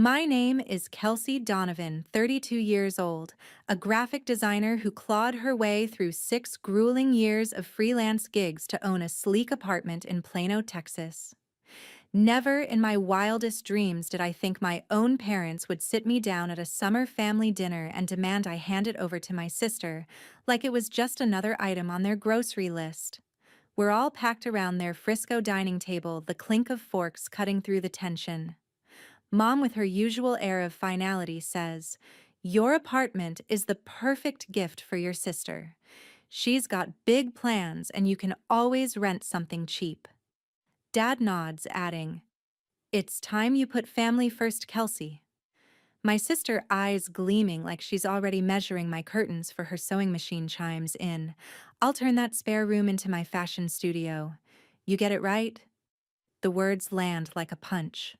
My name is Kelsey Donovan, 32 years old, a graphic designer who clawed her way through 6 grueling years of freelance gigs to own a sleek apartment in Plano, Texas. Never in my wildest dreams did I think my own parents would sit me down at a summer family dinner and demand I hand it over to my sister, like it was just another item on their grocery list. We're all packed around their Frisco dining table, the clink of forks cutting through the tension. Mom, with her usual air of finality, says, "Your apartment is the perfect gift for your sister. She's got big plans and you can always rent something cheap." Dad nods, adding, "It's time you put family first, Kelsey." My sister, eyes gleaming like she's already measuring my curtains for her sewing machine, chimes in, "I'll turn that spare room into my fashion studio. You get it right?" The words land like a punch,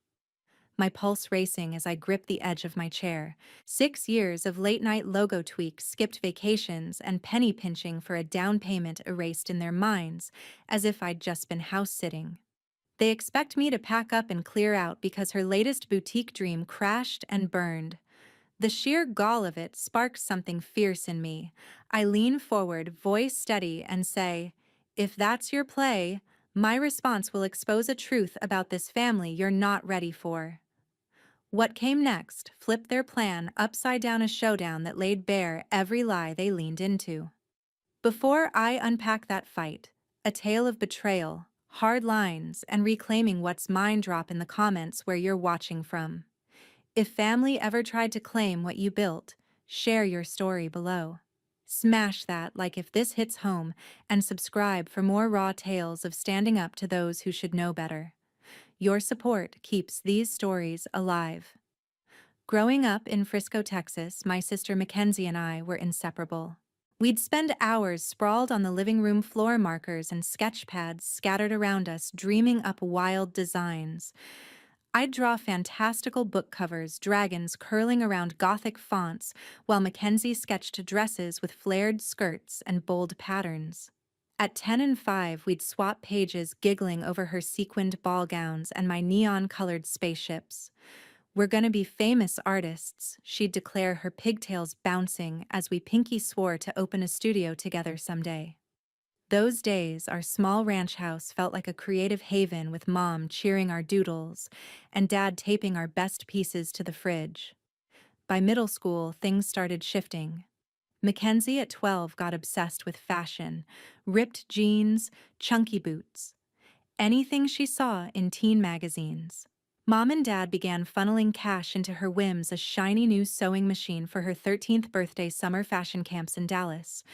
my pulse racing as I grip the edge of my chair. 6 years of late-night logo tweaks, skipped vacations, and penny pinching for a down payment erased in their minds, as if I'd just been house-sitting. They expect me to pack up and clear out because her latest boutique dream crashed and burned. The sheer gall of it sparks something fierce in me. I lean forward, voice steady, and say, "If that's your play, my response will expose a truth about this family you're not ready for." What came next flipped their plan upside down, a showdown that laid bare every lie they leaned into. Before I unpack that fight, a tale of betrayal, hard lines, and reclaiming what's mine. Drop in the comments where you're watching from. If family ever tried to claim what you built, share your story below. Smash that like if this hits home, and subscribe for more raw tales of standing up to those who should know better. Your support keeps these stories alive. Growing up in Frisco, Texas, my sister Mackenzie and I were inseparable. We'd spend hours sprawled on the living room floor, markers and sketch pads scattered around us, dreaming up wild designs. I'd draw fantastical book covers, dragons curling around Gothic fonts, while Mackenzie sketched dresses with flared skirts and bold patterns. At 10 and 5, we'd swap pages, giggling over her sequined ball gowns and my neon-colored spaceships. "We're gonna be famous artists," she'd declare, her pigtails bouncing as we pinky swore to open a studio together someday. Those days, our small ranch house felt like a creative haven, with Mom cheering our doodles and Dad taping our best pieces to the fridge. By middle school, things started shifting. Mackenzie at 12 got obsessed with fashion, ripped jeans, chunky boots, anything she saw in teen magazines. Mom and Dad began funneling cash into her whims, a shiny new sewing machine for her 13th birthday, summer fashion camps in Dallas,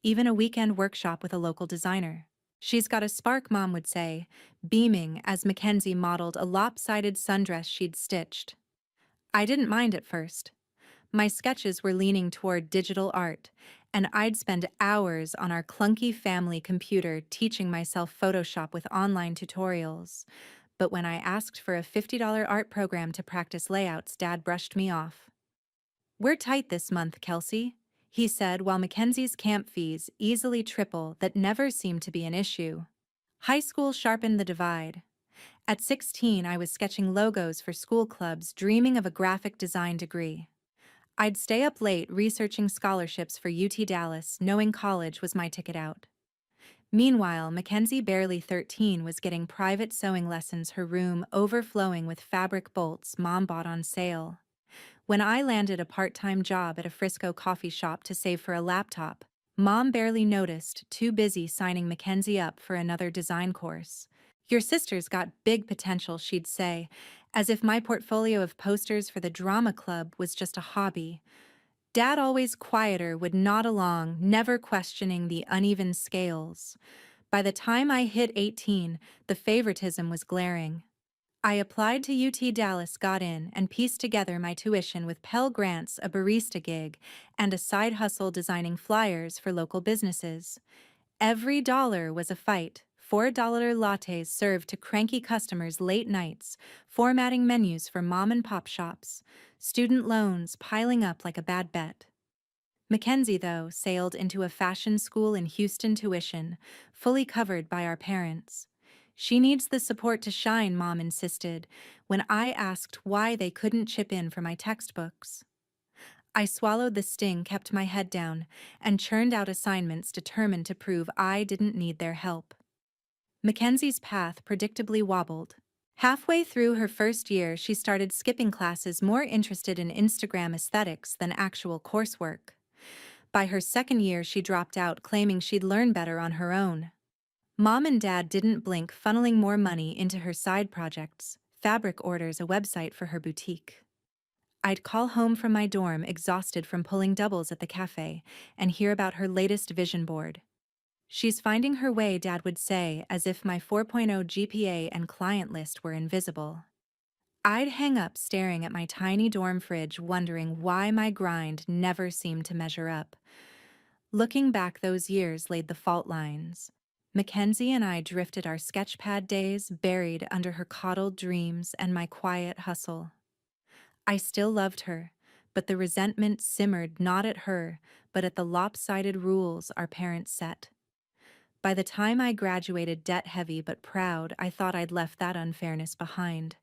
even a weekend workshop with a local designer. "She's got a spark," Mom would say, beaming as Mackenzie modeled a lopsided sundress she'd stitched. I didn't mind at first. My sketches were leaning toward digital art, and I'd spend hours on our clunky family computer teaching myself Photoshop with online tutorials. But when I asked for a $50 art program to practice layouts, Dad brushed me off. "We're tight this month, Kelsey," he said, while Mackenzie's camp fees easily triple that never seemed to be an issue. High school sharpened the divide. At 16, I was sketching logos for school clubs, dreaming of a graphic design degree. I'd stay up late researching scholarships for UT Dallas, knowing college was my ticket out. Meanwhile, Mackenzie, barely 13, was getting private sewing lessons, her room overflowing with fabric bolts Mom bought on sale. When I landed a part-time job at a Frisco coffee shop to save for a laptop, Mom barely noticed, too busy signing Mackenzie up for another design course. "Your sister's got big potential," she'd say, as if my portfolio of posters for the drama club was just a hobby. Dad, always quieter, would nod along, never questioning the uneven scales. By the time I hit 18, the favoritism was glaring. I applied to UT Dallas, got in, and pieced together my tuition with Pell Grants, a barista gig, and a side hustle designing flyers for local businesses. Every dollar was a fight. $4 lattes served to cranky customers late nights, formatting menus for mom-and-pop shops, student loans piling up like a bad bet. Mackenzie, though, sailed into a fashion school in Houston, tuition fully covered by our parents. She needs the support to shine, Mom insisted, when I asked why they couldn't chip in for my textbooks. I swallowed the sting, kept my head down, and churned out assignments determined to prove I didn't need their help. Mackenzie's path predictably wobbled. Halfway through her first year, she started skipping classes, more interested in Instagram aesthetics than actual coursework. By her second year, she dropped out, claiming she'd learn better on her own. Mom and Dad didn't blink, funneling more money into her side projects, fabric orders, a website for her boutique. I'd call home from my dorm, exhausted from pulling doubles at the cafe, and hear about her latest vision board. "She's finding her way," Dad would say, as if my 4.0 GPA and client list were invisible. I'd hang up staring at my tiny dorm fridge, wondering why my grind never seemed to measure up. Looking back, those years laid the fault lines. Mackenzie and I drifted our sketchpad days, buried under her coddled dreams and my quiet hustle. I still loved her, but the resentment simmered not at her, but at the lopsided rules our parents set. By the time I graduated debt-heavy but proud, I thought I'd left that unfairness behind.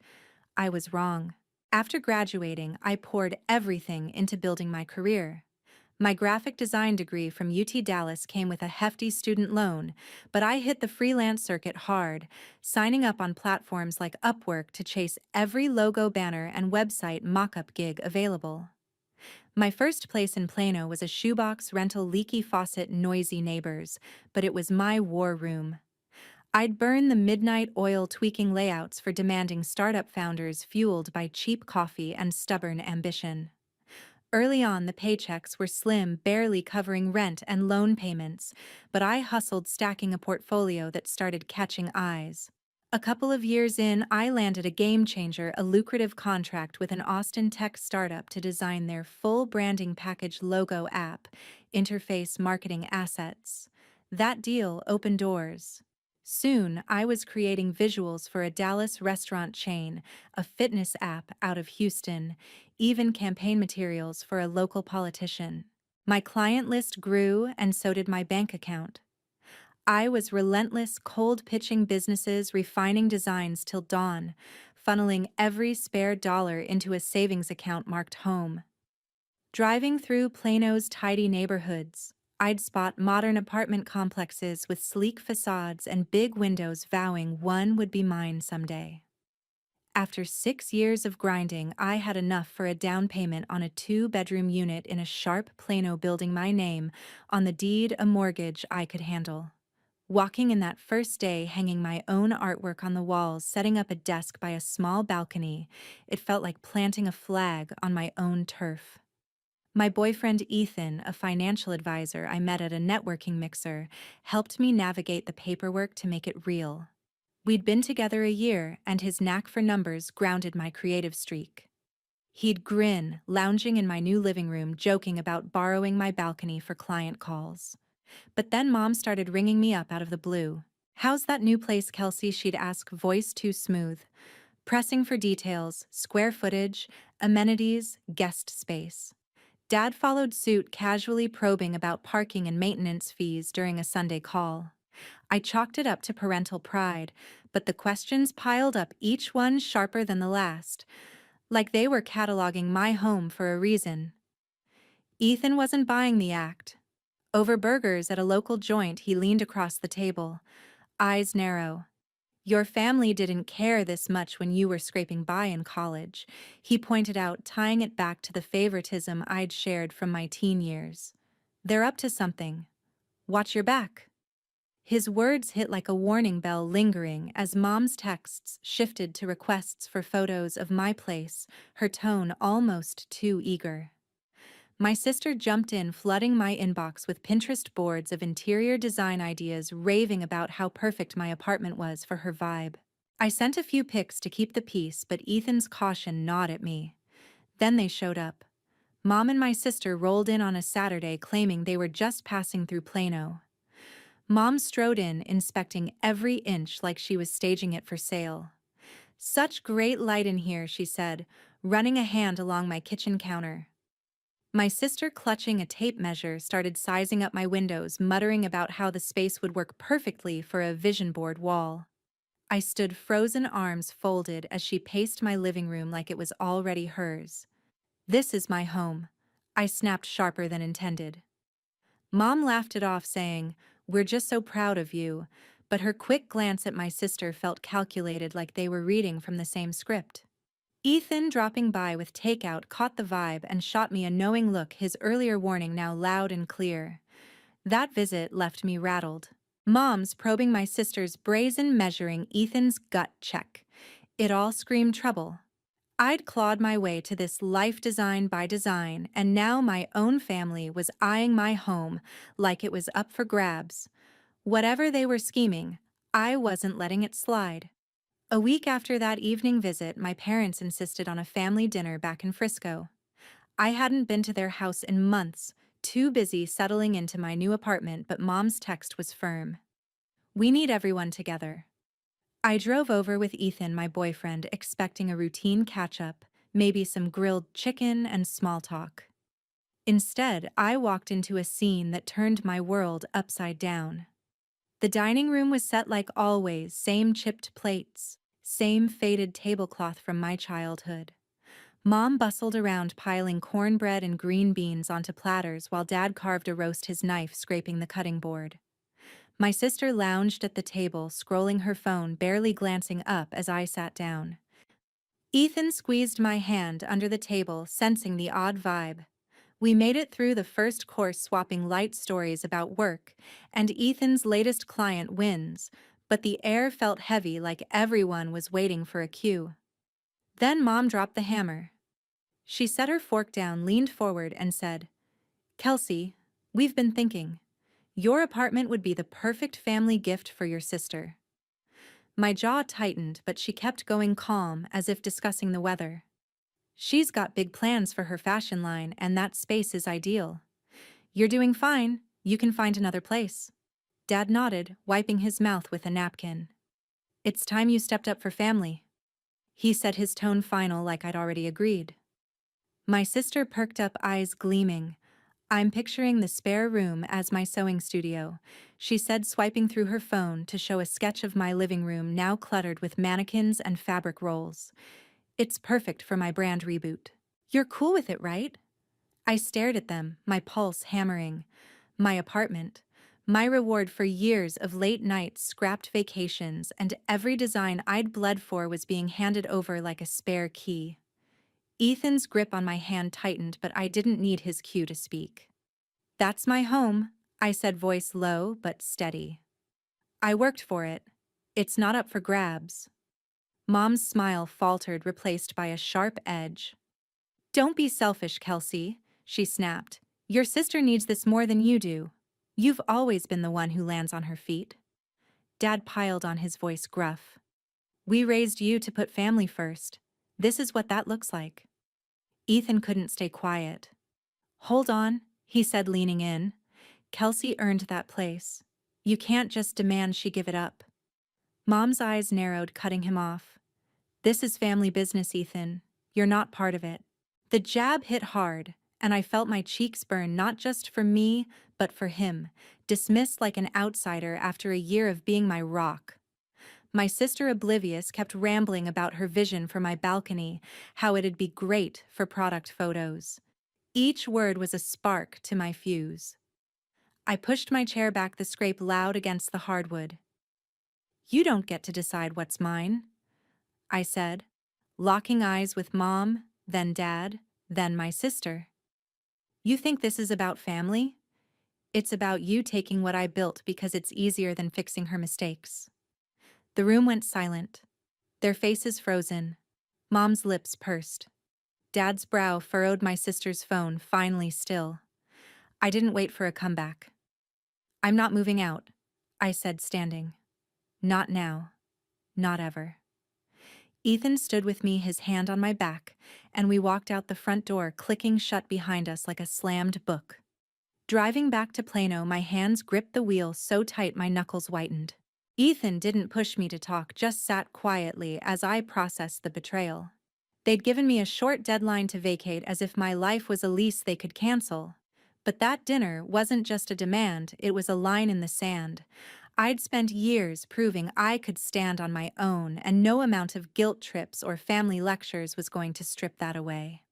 I was wrong. After graduating, I poured everything into building my career. My graphic design degree from UT Dallas came with a hefty student loan, but I hit the freelance circuit hard, signing up on platforms like Upwork to chase every logo, banner, and website mock-up gig available. My first place in Plano was a shoebox rental, leaky faucet, noisy neighbors, but it was my war room. I'd burn the midnight oil, tweaking layouts for demanding startup founders fueled by cheap coffee and stubborn ambition. Early on, the paychecks were slim, barely covering rent and loan payments, but I hustled, stacking a portfolio that started catching eyes. A couple of years in, I landed a game changer, a lucrative contract with an Austin tech startup to design their full branding package, logo, app, interface, marketing assets. That deal opened doors. Soon, I was creating visuals for a Dallas restaurant chain, a fitness app out of Houston, even campaign materials for a local politician. My client list grew, and so did my bank account. I was relentless, cold pitching businesses, refining designs till dawn, funneling every spare dollar into a savings account marked home. Driving through Plano's tidy neighborhoods, I'd spot modern apartment complexes with sleek facades and big windows, vowing one would be mine someday. After 6 years of grinding, I had enough for a down payment on a 2-bedroom unit in a sharp Plano building, my name on the deed, a mortgage I could handle. Walking in that first day, hanging my own artwork on the walls, setting up a desk by a small balcony, it felt like planting a flag on my own turf. My boyfriend Ethan, a financial advisor I met at a networking mixer, helped me navigate the paperwork to make it real. We'd been together a year, and his knack for numbers grounded my creative streak. He'd grin, lounging in my new living room, joking about borrowing my balcony for client calls. But then Mom started ringing me up out of the blue. "How's that new place, Kelsey?" she'd ask, voice too smooth. Pressing for details, square footage, amenities, guest space. Dad followed suit, casually probing about parking and maintenance fees during a Sunday call. I chalked it up to parental pride, but the questions piled up, each one sharper than the last, like they were cataloging my home for a reason. Ethan wasn't buying the act. Over burgers at a local joint, he leaned across the table, eyes narrow. "Your family didn't care this much when you were scraping by in college," he pointed out, tying it back to the favoritism I'd shared from my teen years. "They're up to something. Watch your back." His words hit like a warning bell, lingering as Mom's texts shifted to requests for photos of my place, her tone almost too eager. My sister jumped in, flooding my inbox with Pinterest boards of interior design ideas, raving about how perfect my apartment was for her vibe. I sent a few pics to keep the peace, but Ethan's caution gnawed at me. Then they showed up. Mom and my sister rolled in on a Saturday, claiming they were just passing through Plano. Mom strode in, inspecting every inch like she was staging it for sale. "Such great light in here," she said, running a hand along my kitchen counter. My sister, clutching a tape measure, started sizing up my windows, muttering about how the space would work perfectly for a vision board wall. I stood frozen arms folded as she paced my living room like it was already hers. This is my home. I snapped sharper than intended. Mom laughed it off, saying, "We're just so proud of you," but her quick glance at my sister felt calculated, like they were reading from the same script. Ethan, dropping by with takeout, caught the vibe and shot me a knowing look, his earlier warning now loud and clear. That visit left me rattled. Mom's probing my sister's brazen, measuring Ethan's gut check. It all screamed trouble. I'd clawed my way to this life designed by design, and now my own family was eyeing my home like it was up for grabs. Whatever they were scheming, I wasn't letting it slide. A week after that evening visit, my parents insisted on a family dinner back in Frisco. I hadn't been to their house in months, too busy settling into my new apartment, but Mom's text was firm. "We need everyone together." I drove over with Ethan, my boyfriend, expecting a routine catch-up, maybe some grilled chicken and small talk. Instead, I walked into a scene that turned my world upside down. The dining room was set like always, same chipped plates, same faded tablecloth from my childhood. Mom bustled around piling cornbread and green beans onto platters while Dad carved a roast, his knife scraping the cutting board. My sister lounged at the table, scrolling her phone, barely glancing up as I sat down. Ethan squeezed my hand under the table, sensing the odd vibe. We made it through the first course, swapping light stories about work and Ethan's latest client wins, but the air felt heavy, like everyone was waiting for a cue. Then Mom dropped the hammer. She set her fork down, leaned forward, and said, "Kelsey, we've been thinking. Your apartment would be the perfect family gift for your sister." My jaw tightened, but she kept going, calm, as if discussing the weather. "She's got big plans for her fashion line, and that space is ideal. You're doing fine. You can find another place." Dad nodded, wiping his mouth with a napkin. "It's time you stepped up for family," he said, his tone final, like I'd already agreed. My sister perked up, eyes gleaming. "I'm picturing the spare room as my sewing studio," she said, swiping through her phone to show a sketch of my living room now cluttered with mannequins and fabric rolls. "It's perfect for my brand reboot." "You're cool with it, right?" I stared at them, my pulse hammering. My apartment, my reward for years of late nights, scrapped vacations, and every design I'd bled for was being handed over like a spare key. Ethan's grip on my hand tightened, but I didn't need his cue to speak. "That's my home," I said, voice low but steady. "I worked for it. It's not up for grabs." Mom's smile faltered, replaced by a sharp edge. "Don't be selfish, Kelsey," she snapped. "Your sister needs this more than you do. You've always been the one who lands on her feet." Dad piled on, his voice gruff. "We raised you to put family first. This is what that looks like." Ethan couldn't stay quiet. "Hold on," he said, leaning in. "Kelsey earned that place. You can't just demand she give it up." Mom's eyes narrowed, cutting him off. "This is family business, Ethan. You're not part of it." The jab hit hard, and I felt my cheeks burn, not just for me, but for him, dismissed like an outsider after a year of being my rock. My sister, oblivious, kept rambling about her vision for my balcony, how it'd be great for product photos. Each word was a spark to my fuse. I pushed my chair back, the scrape loud against the hardwood. "You don't get to decide what's mine," I said, locking eyes with Mom, then Dad, then my sister. "You think this is about family? It's about you taking what I built because it's easier than fixing her mistakes." The room went silent, their faces frozen. Mom's lips pursed. Dad's brow furrowed, my sister's phone finally still. I didn't wait for a comeback. "I'm not moving out," I said, standing. "Not now. Not ever." Ethan stood with me, his hand on my back, and we walked out, the front door clicking shut behind us like a slammed book. Driving back to Plano, my hands gripped the wheel so tight my knuckles whitened. Ethan didn't push me to talk, just sat quietly as I processed the betrayal. They'd given me a short deadline to vacate, as if my life was a lease they could cancel. But that dinner wasn't just a demand, it was a line in the sand. I'd spent years proving I could stand on my own, and no amount of guilt trips or family lectures was going to strip that away.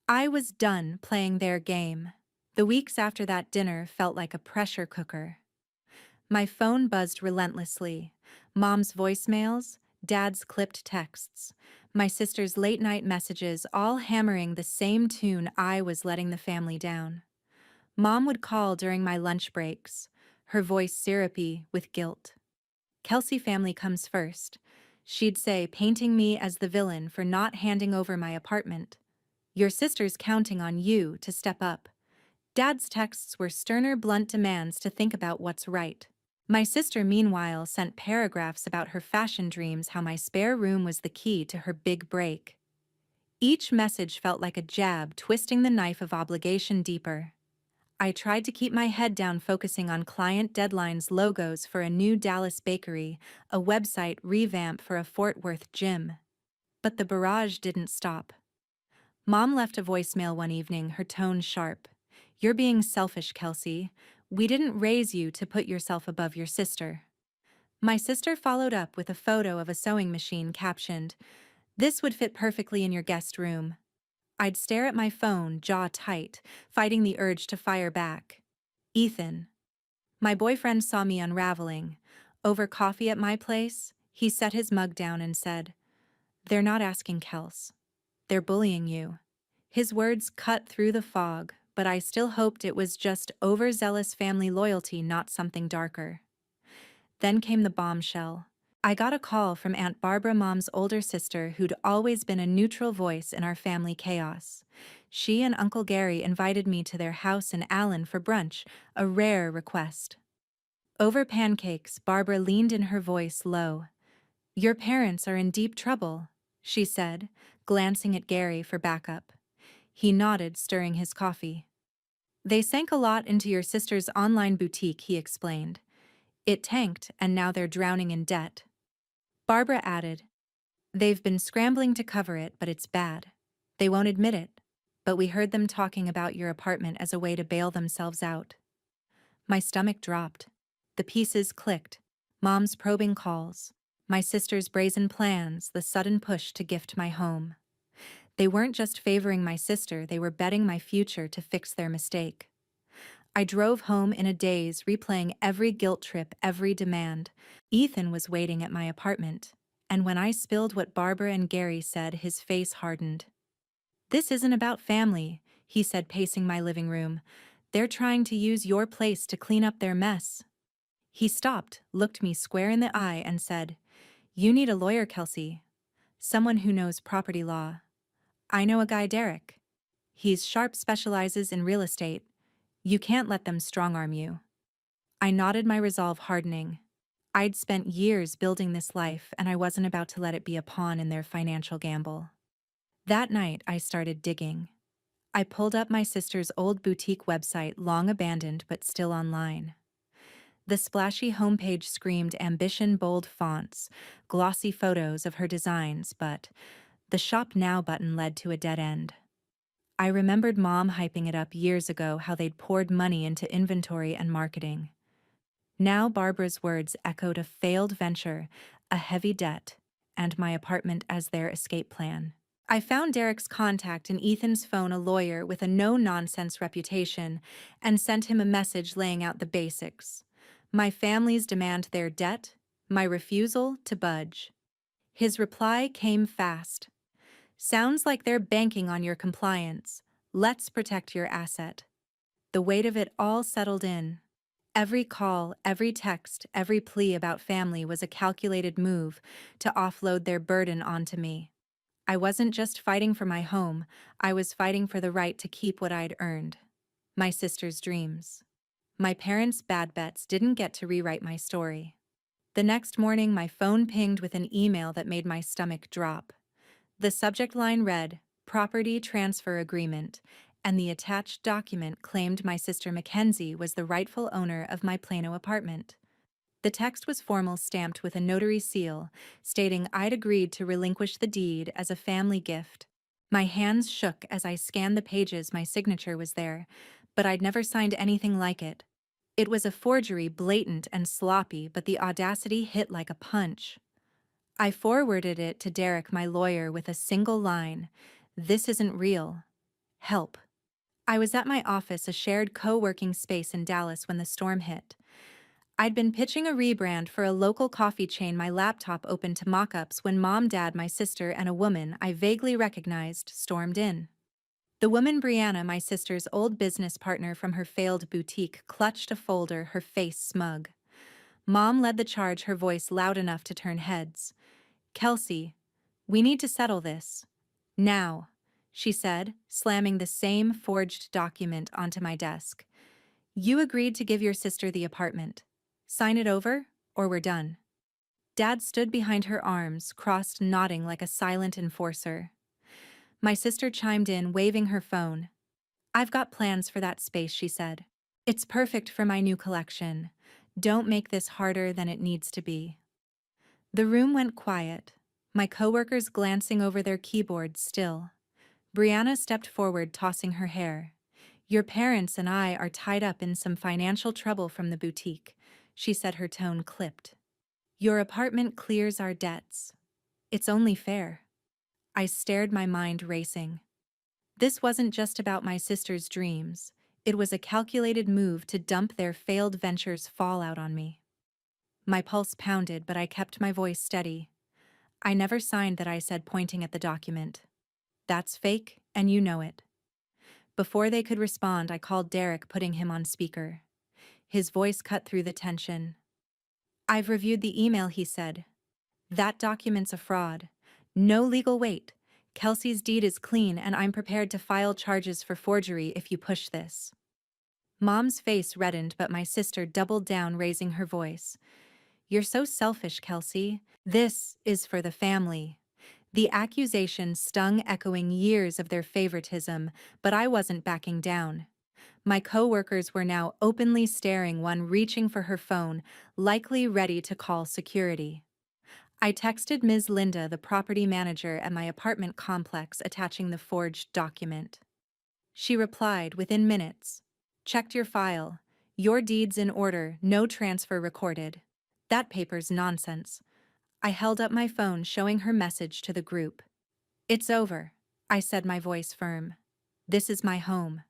I was done playing their game. The weeks after that dinner felt like a pressure cooker. My phone buzzed relentlessly. Mom's voicemails, Dad's clipped texts, my sister's late-night messages all hammering the same tune. I was letting the family down. Mom would call during my lunch breaks, her voice syrupy with guilt. Kelsey family comes first, she'd say, painting me as the villain for not handing over my apartment. Your sister's counting on you to step up. Dad's texts were sterner, blunt demands to think about what's right. My sister, meanwhile, sent paragraphs about her fashion dreams, how my spare room was the key to her big break. Each message felt like a jab, twisting the knife of obligation deeper. I tried to keep my head down, focusing on client deadlines, logos for a new Dallas bakery, a website revamp for a Fort Worth gym. But the barrage didn't stop. Mom left a voicemail one evening, her tone sharp. "You're being selfish, Kelsey. We didn't raise you to put yourself above your sister." My sister followed up with a photo of a sewing machine captioned, "This would fit perfectly in your guest room." I'd stare at my phone, jaw tight, fighting the urge to fire back. Ethan. My boyfriend saw me unraveling. Over coffee at my place, he set his mug down and said, "They're not asking, Kels. They're bullying you." His words cut through the fog, but I still hoped it was just overzealous family loyalty, not something darker. Then came the bombshell. I got a call from Aunt Barbara, Mom's older sister, who'd always been a neutral voice in our family chaos. She and Uncle Gary invited me to their house in Allen for brunch, a rare request. Over pancakes, Barbara leaned in, her voice low. "Your parents are in deep trouble," she said, glancing at Gary for backup. He nodded, stirring his coffee. "They sank a lot into your sister's online boutique," he explained. "It tanked, and now they're drowning in debt." Barbara added, "They've been scrambling to cover it, but it's bad. They won't admit it, but we heard them talking about your apartment as a way to bail themselves out." My stomach dropped. The pieces clicked. Mom's probing calls, my sister's brazen plans, the sudden push to gift my home. They weren't just favoring my sister, they were betting my future to fix their mistake. I drove home in a daze, replaying every guilt trip, every demand. Ethan was waiting at my apartment, and when I spilled what Barbara and Gary said, his face hardened. "This isn't about family," he said, pacing my living room. "They're trying to use your place to clean up their mess." He stopped, looked me square in the eye, and said, "You need a lawyer, Kelsey. Someone who knows property law. I know a guy, Derek. He's sharp, specializes in real estate. You can't let them strong-arm you." I nodded, my resolve hardening. I'd spent years building this life, and I wasn't about to let it be a pawn in their financial gamble. That night, I started digging. I pulled up my sister's old boutique website, long abandoned but still online. The splashy homepage screamed ambition, bold fonts, glossy photos of her designs, but the Shop Now button led to a dead end. I remembered Mom hyping it up years ago, how they'd poured money into inventory and marketing. Now Barbara's words echoed a failed venture, a heavy debt, and my apartment as their escape plan. I found Derek's contact in Ethan's phone, a lawyer with a no-nonsense reputation, and sent him a message laying out the basics. My family's demand, their debt, my refusal to budge. His reply came fast. "Sounds like they're banking on your compliance. Let's protect your asset." The weight of it all settled in. Every call, every text, every plea about family was a calculated move to offload their burden onto me. I wasn't just fighting for my home, I was fighting for the right to keep what I'd earned. My sister's dreams. My parents' bad bets didn't get to rewrite my story. The next morning, my phone pinged with an email that made my stomach drop. The subject line read, "Property Transfer Agreement," and the attached document claimed my sister Mackenzie was the rightful owner of my Plano apartment. The text was formal, stamped with a notary seal, stating I'd agreed to relinquish the deed as a family gift. My hands shook as I scanned the pages. My signature was there, but I'd never signed anything like it. It was a forgery, blatant and sloppy, but the audacity hit like a punch. I forwarded it to Derek, my lawyer, with a single line: "This isn't real. Help." I was at my office, a shared co-working space in Dallas, when the storm hit. I'd been pitching a rebrand for a local coffee chain, my laptop open to mock-ups, when Mom, Dad, my sister, and a woman I vaguely recognized stormed in. The woman, Brianna, my sister's old business partner from her failed boutique, clutched a folder, her face smug. Mom led the charge, her voice loud enough to turn heads. "Kelsey, we need to settle this. Now," she said, slamming the same forged document onto my desk. "You agreed to give your sister the apartment. Sign it over, or we're done." Dad stood behind her, arms crossed, nodding like a silent enforcer. My sister chimed in, waving her phone. "I've got plans for that space," she said. "It's perfect for my new collection. Don't make this harder than it needs to be." The room went quiet, my coworkers glancing over their keyboards still. Brianna stepped forward, tossing her hair. "Your parents and I are tied up in some financial trouble from the boutique," she said, her tone clipped. "Your apartment clears our debts. It's only fair." I stared, my mind racing. This wasn't just about my sister's dreams. It was a calculated move to dump their failed venture's fallout on me. My pulse pounded, but I kept my voice steady. "I never signed that," I said, pointing at the document. "That's fake, and you know it." Before they could respond, I called Derek, putting him on speaker. His voice cut through the tension. "I've reviewed the email," he said. "That document's a fraud. No legal weight. Kelsey's deed is clean, and I'm prepared to file charges for forgery if you push this." Mom's face reddened, but my sister doubled down, raising her voice. "You're so selfish, Kelsey. This is for the family." The accusation stung, echoing years of their favoritism, but I wasn't backing down. My coworkers were now openly staring, one reaching for her phone, likely ready to call security. I texted Ms. Linda, the property manager at my apartment complex, attaching the forged document. She replied within minutes. "Checked your file. Your deed's in order, no transfer recorded." "That paper's nonsense." I held up my phone, showing her message to the group. "It's over," I said, my voice firm. "This is my home.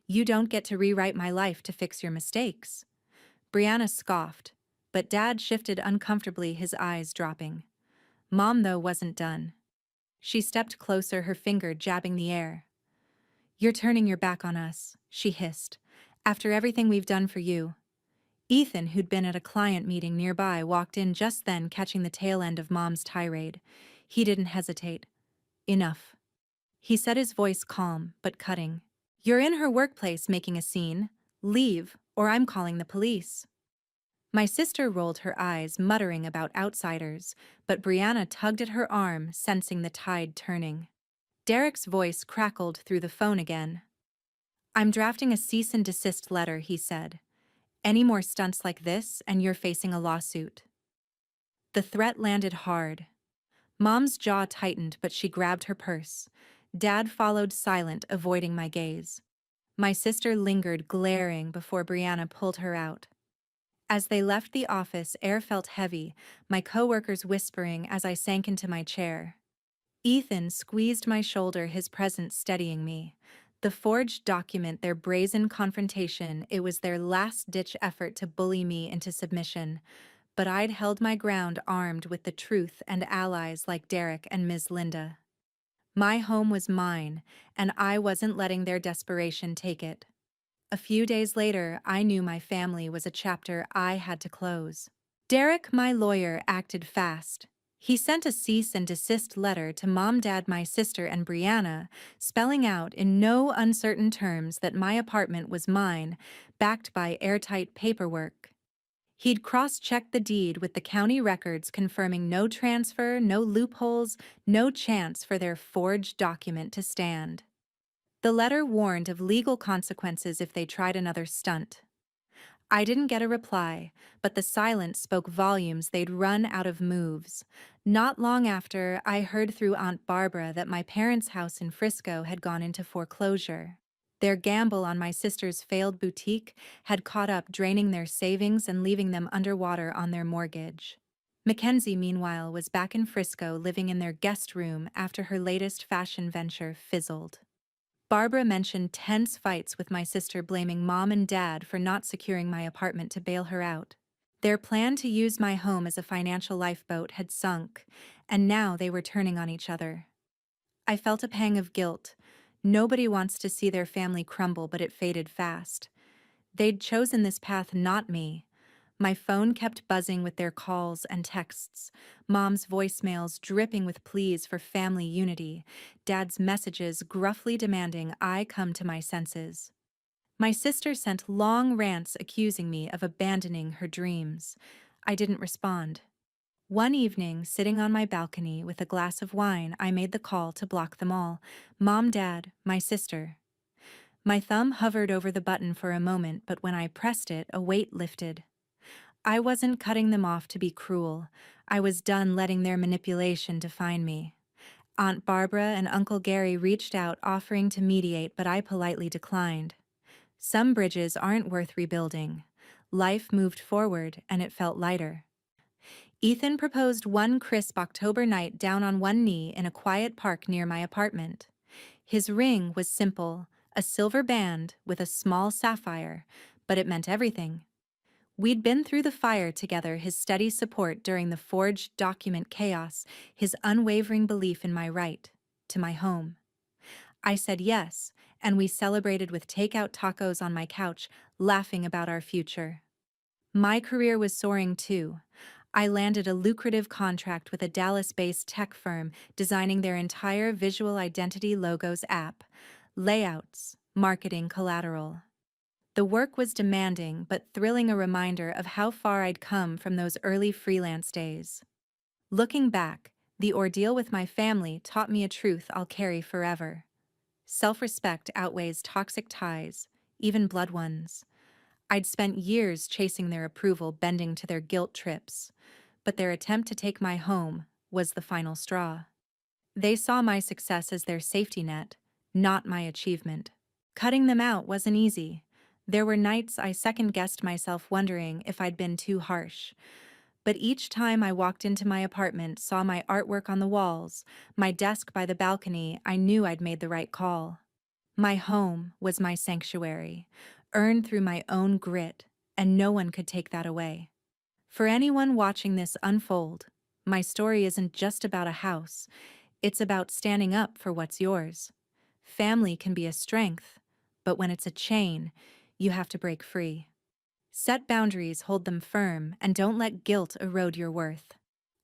You don't get to rewrite my life to fix your mistakes." Brianna scoffed, but Dad shifted uncomfortably, his eyes dropping. Mom, though, wasn't done. She stepped closer, her finger jabbing the air. "You're turning your back on us," she hissed, "after everything we've done for you." Ethan, who'd been at a client meeting nearby, walked in just then, catching the tail end of Mom's tirade. He didn't hesitate. "Enough," he said, his voice calm but cutting. "You're in her workplace making a scene. Leave, or I'm calling the police." My sister rolled her eyes, muttering about outsiders, but Brianna tugged at her arm, sensing the tide turning. Derek's voice crackled through the phone again. "I'm drafting a cease and desist letter," he said. "Any more stunts like this, and you're facing a lawsuit." The threat landed hard. Mom's jaw tightened, but she grabbed her purse. Dad followed, silent, avoiding my gaze. My sister lingered, glaring, before Brianna pulled her out. As they left the office, air felt heavy, my coworkers whispering as I sank into my chair. Ethan squeezed my shoulder, his presence steadying me. The forged document, their brazen confrontation, it was their last-ditch effort to bully me into submission. But I'd held my ground, armed with the truth and allies like Derek and Ms. Linda. My home was mine, and I wasn't letting their desperation take it. A few days later, I knew my family was a chapter I had to close. Derek, my lawyer, acted fast. He sent a cease and desist letter to Mom, Dad, my sister, and Brianna, spelling out in no uncertain terms that my apartment was mine, backed by airtight paperwork. He'd cross-checked the deed with the county records, confirming no transfer, no loopholes, no chance for their forged document to stand. The letter warned of legal consequences if they tried another stunt. I didn't get a reply, but the silence spoke volumes. They'd run out of moves. Not long after, I heard through Aunt Barbara that my parents' house in Frisco had gone into foreclosure. Their gamble on my sister's failed boutique had caught up, draining their savings and leaving them underwater on their mortgage. Mackenzie, meanwhile, was back in Frisco living in their guest room after her latest fashion venture fizzled. Barbara mentioned tense fights with my sister, blaming mom and dad for not securing my apartment to bail her out. Their plan to use my home as a financial lifeboat had sunk, and now they were turning on each other. I felt a pang of guilt. Nobody wants to see their family crumble, but it faded fast. They'd chosen this path, not me. My phone kept buzzing with their calls and texts, mom's voicemails dripping with pleas for family unity, dad's messages gruffly demanding I come to my senses. My sister sent long rants accusing me of abandoning her dreams. I didn't respond. One evening, sitting on my balcony with a glass of wine, I made the call to block them all: Mom, Dad, my sister. My thumb hovered over the button for a moment, but when I pressed it, a weight lifted. I wasn't cutting them off to be cruel. I was done letting their manipulation define me. Aunt Barbara and Uncle Gary reached out, offering to mediate, but I politely declined. Some bridges aren't worth rebuilding. Life moved forward, and it felt lighter. Ethan proposed one crisp October night down on one knee in a quiet park near my apartment. His ring was simple, a silver band with a small sapphire, but it meant everything. We'd been through the fire together, his steady support during the forged document chaos, his unwavering belief in my right to my home. I said yes, and we celebrated with takeout tacos on my couch, laughing about our future. My career was soaring too. I landed a lucrative contract with a Dallas-based tech firm designing their entire visual identity logos app, layouts, marketing collateral. The work was demanding but thrilling, a reminder of how far I'd come from those early freelance days. Looking back, the ordeal with my family taught me a truth I'll carry forever. Self-respect outweighs toxic ties, even blood ones. I'd spent years chasing their approval, bending to their guilt trips, but their attempt to take my home was the final straw. They saw my success as their safety net, not my achievement. Cutting them out wasn't easy. There were nights I second-guessed myself, wondering if I'd been too harsh. But each time I walked into my apartment, saw my artwork on the walls, my desk by the balcony, I knew I'd made the right call. My home was my sanctuary, earned through my own grit, and no one could take that away. For anyone watching this unfold, my story isn't just about a house. It's about standing up for what's yours. Family can be a strength, but when it's a chain, you have to break free. Set boundaries, hold them firm, and don't let guilt erode your worth.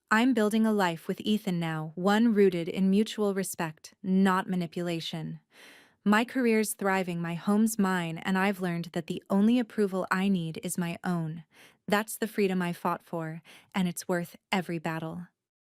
I'm building a life with Ethan now, one rooted in mutual respect, not manipulation. My career's thriving, my home's mine, and I've learned that the only approval I need is my own. That's the freedom I fought for, and it's worth every battle.